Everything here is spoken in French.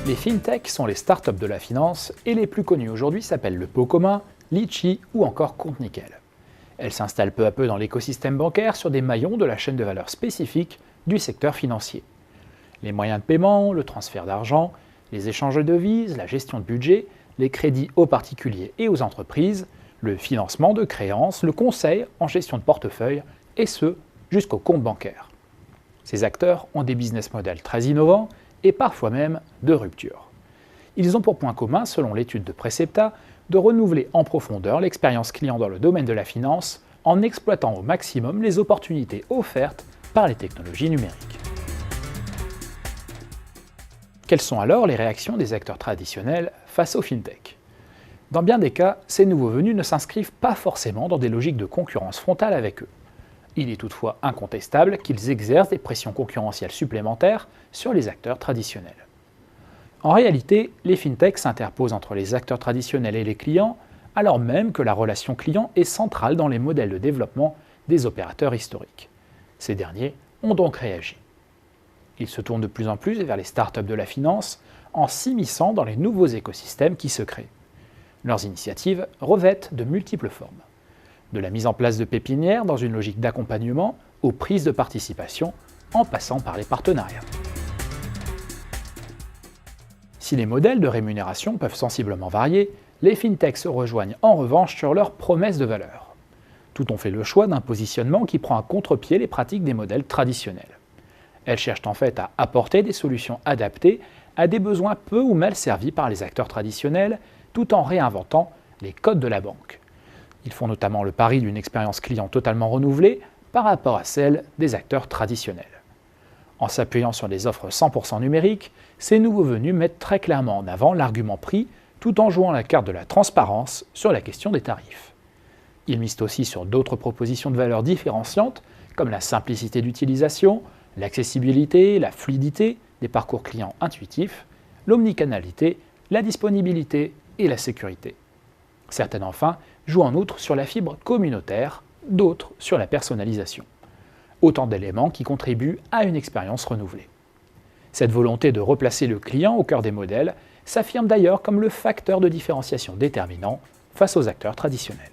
Les fintechs sont les startups de la finance et les plus connues aujourd'hui s'appellent le Pot Commun, Litchi ou encore Compte Nickel. Elles s'installent peu à peu dans l'écosystème bancaire sur des maillons de la chaîne de valeur spécifique du secteur financier. Les moyens de paiement, le transfert d'argent, les échanges de devises, la gestion de budget, les crédits aux particuliers et aux entreprises, le financement de créances, le conseil en gestion de portefeuille, et ce, jusqu'au compte bancaire. Ces acteurs ont des business models très innovants et parfois même de rupture. Ils ont pour point commun, selon l'étude de Precepta, de renouveler en profondeur l'expérience client dans le domaine de la finance en exploitant au maximum les opportunités offertes par les technologies numériques. Quelles sont alors les réactions des acteurs traditionnels face aux fintech ? Dans bien des cas, ces nouveaux venus ne s'inscrivent pas forcément dans des logiques de concurrence frontale avec eux. Il est toutefois incontestable qu'ils exercent des pressions concurrentielles supplémentaires sur les acteurs traditionnels. En réalité, les fintechs s'interposent entre les acteurs traditionnels et les clients, alors même que la relation client est centrale dans les modèles de développement des opérateurs historiques. Ces derniers ont donc réagi. Ils se tournent de plus en plus vers les startups de la finance en s'immisçant dans les nouveaux écosystèmes qui se créent. Leurs initiatives revêtent de multiples formes. De la mise en place de pépinières dans une logique d'accompagnement aux prises de participation en passant par les partenariats. Si les modèles de rémunération peuvent sensiblement varier, les fintechs se rejoignent en revanche sur leurs promesses de valeur. Toutes ont fait le choix d'un positionnement qui prend à contre-pied les pratiques des modèles traditionnels. Elles cherchent en fait à apporter des solutions adaptées à des besoins peu ou mal servis par les acteurs traditionnels, tout en réinventant les codes de la banque. Ils font notamment le pari d'une expérience client totalement renouvelée par rapport à celle des acteurs traditionnels. En s'appuyant sur des offres 100% numériques, ces nouveaux venus mettent très clairement en avant l'argument prix tout en jouant la carte de la transparence sur la question des tarifs. Ils misent aussi sur d'autres propositions de valeur différenciantes comme la simplicité d'utilisation, l'accessibilité, la fluidité des parcours clients intuitifs, l'omnicanalité, la disponibilité et la sécurité. Certaines enfin jouent en outre sur la fibre communautaire, d'autres sur la personnalisation. Autant d'éléments qui contribuent à une expérience renouvelée. Cette volonté de replacer le client au cœur des modèles s'affirme d'ailleurs comme le facteur de différenciation déterminant face aux acteurs traditionnels.